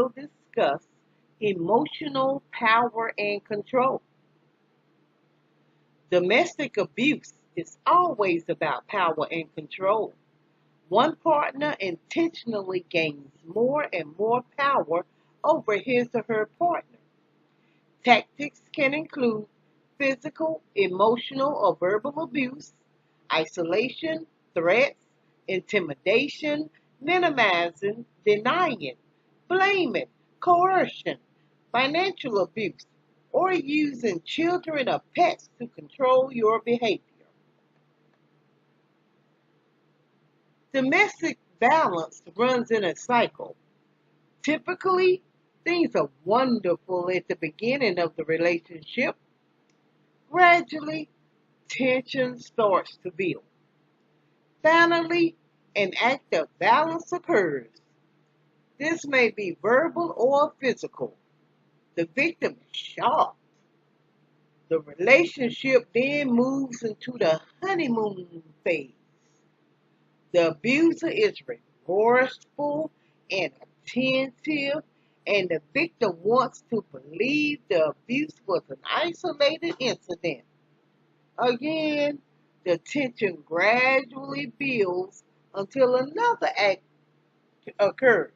will discuss emotional power and control. Domestic abuse is always about power and control. One partner intentionally gains more and more power over his or her partner. Tactics can include physical, emotional, or verbal abuse, isolation, threats, intimidation, minimizing, denying, blaming, coercion, financial abuse, or using children or pets to control your behavior. Domestic violence runs in a cycle. Typically, things are wonderful at the beginning of the relationship. Gradually, tension starts to build. Finally, an act of violence occurs. This may be verbal or physical. The victim is shocked. The relationship then moves into the honeymoon phase. The abuser is remorseful and attentive, and the victim wants to believe the abuse was an isolated incident. Again, the tension gradually builds until another act occurs.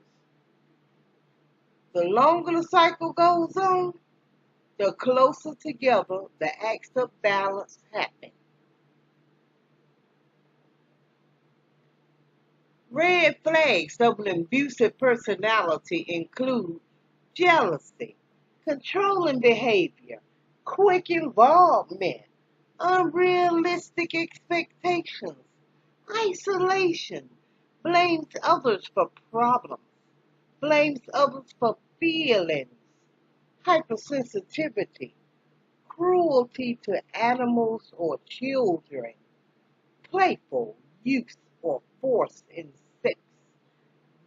The longer the cycle goes on, the closer together the acts of violence happen. Red flags of an abusive personality include jealousy, controlling behavior, quick involvement, unrealistic expectations, isolation, blames others for problems, blames others for feelings, hypersensitivity, cruelty to animals or children, playful use or force in sex,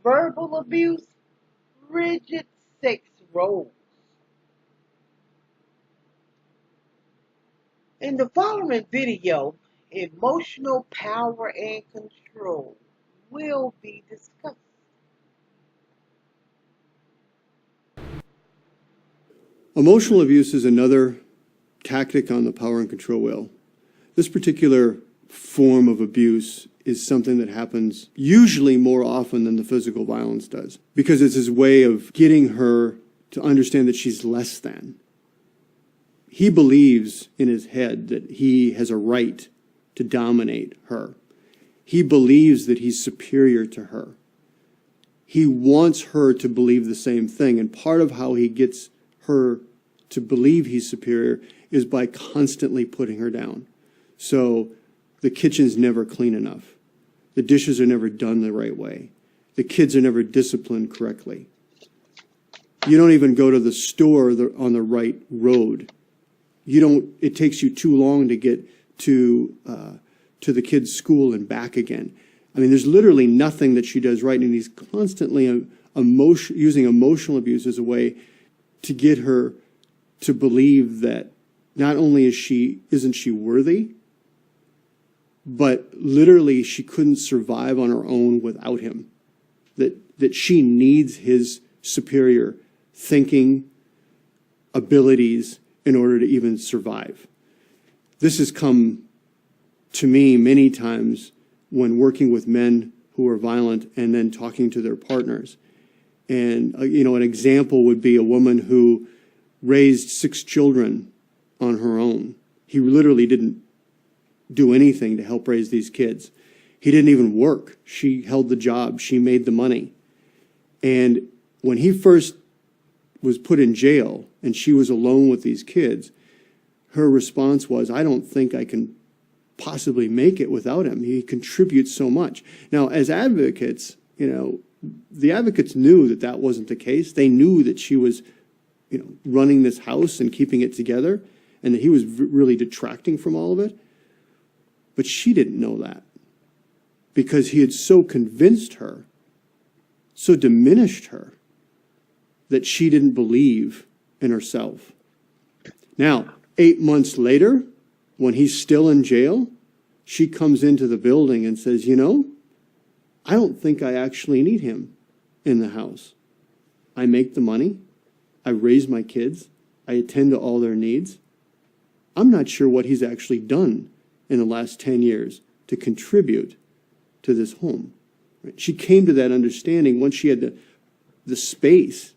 verbal abuse, rigid sex roles. In the following video, emotional power and control will be discussed. Emotional abuse is another tactic on the power and control wheel. This particular form of abuse is something that happens usually more often than the physical violence does, because it's his way of getting her to understand that she's less than. He believes in his head that he has a right to dominate her. He believes that he's superior to her. He wants her to believe the same thing, and part of how he gets her to believe he's superior is by constantly putting her down. So the kitchen's never clean enough. The dishes are never done the right way. The kids are never disciplined correctly. You don't even go to the store on the right road. It takes you too long to get to the kids' school and back again. I mean, there's literally nothing that she does right, and he's constantly using emotional abuse as a way to get her to believe that not only isn't she worthy, but literally she couldn't survive on her own without him. That she needs his superior thinking abilities in order to even survive. This has come to me many times when working with men who are violent and then talking to their partners. And, an example would be a woman who raised 6 children on her own. He literally didn't do anything to help raise these kids. He didn't even work. She held the job. She made the money. And when he first was put in jail and she was alone with these kids, her response was, I don't think I can possibly make it without him. He contributes so much. Now, as advocates, the advocates knew that that wasn't the case. They knew that she was, running this house and keeping it together, and that he was really detracting from all of it. But she didn't know that, because he had so convinced her, so diminished her, that she didn't believe in herself. Now, 8 months later, when he's still in jail, she comes into the building and says, I don't think I actually need him in the house. I make the money, I raise my kids, I attend to all their needs. I'm not sure what he's actually done in the last 10 years to contribute to this home. Right? She came to that understanding once she had the space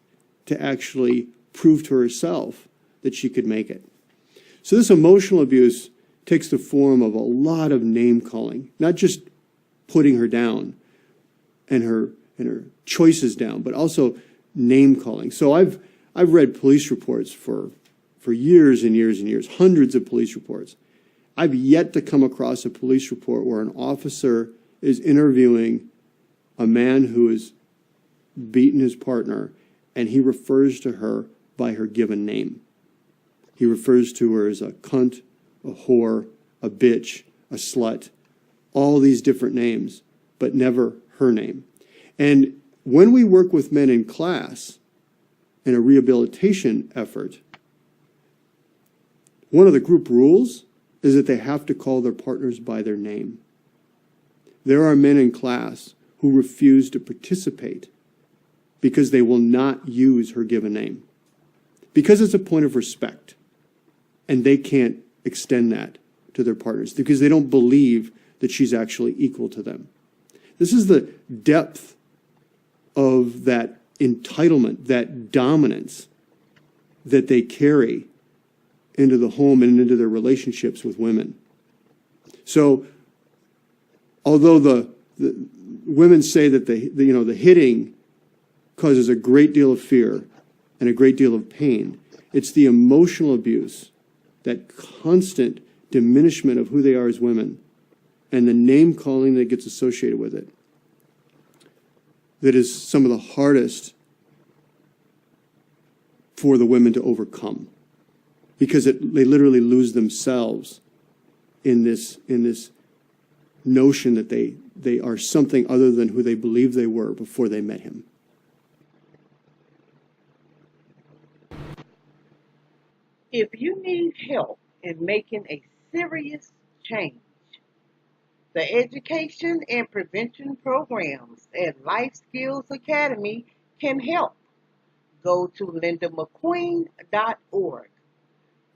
to actually prove to herself that she could make it. So this emotional abuse takes the form of a lot of name calling, not just putting her down and her choices down, but also name calling. So I've read police reports for years and years and years, hundreds of police reports. I've yet to come across a police report where an officer is interviewing a man who has beaten his partner and he refers to her by her given name. He refers to her as a cunt, a whore, a bitch, a slut, all these different names, but never her name. And when we work with men in class in a rehabilitation effort, one of the group rules is that they have to call their partners by their name. There are men in class who refuse to participate because they will not use her given name, because it's a point of respect, and they can't extend that to their partners because they don't believe that she's actually equal to them. This is the depth of that entitlement, that dominance that they carry into the home and into their relationships with women. So, although the women say that the hitting causes a great deal of fear and a great deal of pain, it's the emotional abuse, that constant diminishment of who they are as women, and the name calling that gets associated with it, that is some of the hardest for the women to overcome, because they literally lose themselves in this notion that they are something other than who they believed they were before they met him. If you need help in making a serious change, the education and prevention programs at Life Skills Academy can help. Go to lindamcqueen.org.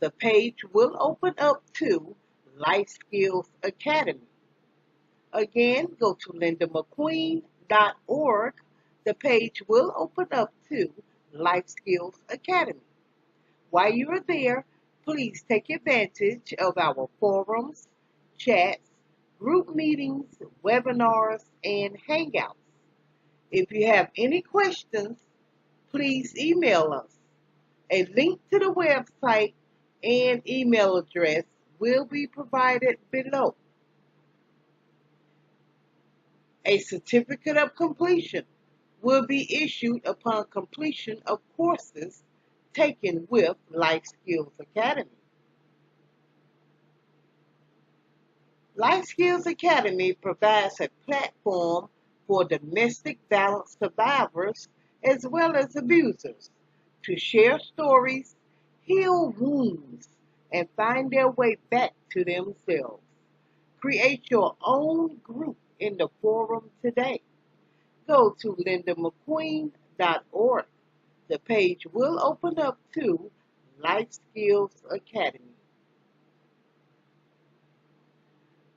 The page will open up to Life Skills Academy. Again, go to lindamcqueen.org. The page will open up to Life Skills Academy. While you are there, please take advantage of our forums, chats, group meetings, webinars, and hangouts. If you have any questions, please email us. A link to the website and email address will be provided below. A certificate of completion will be issued upon completion of courses taken with Life Skills Academy. Life Skills Academy provides a platform for domestic violence survivors as well as abusers to share stories, heal wounds, and find their way back to themselves. Create your own group in the forum today. Go to lindamcqueen.org. The page will open up to Life Skills Academy.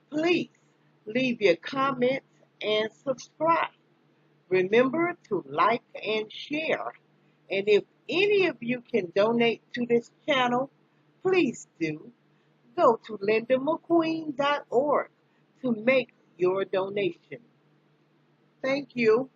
Please leave your comments and subscribe. Remember to like and share. And if any of you can donate to this channel, please do. Go to lindamcqueen.org to make your donation. Thank you.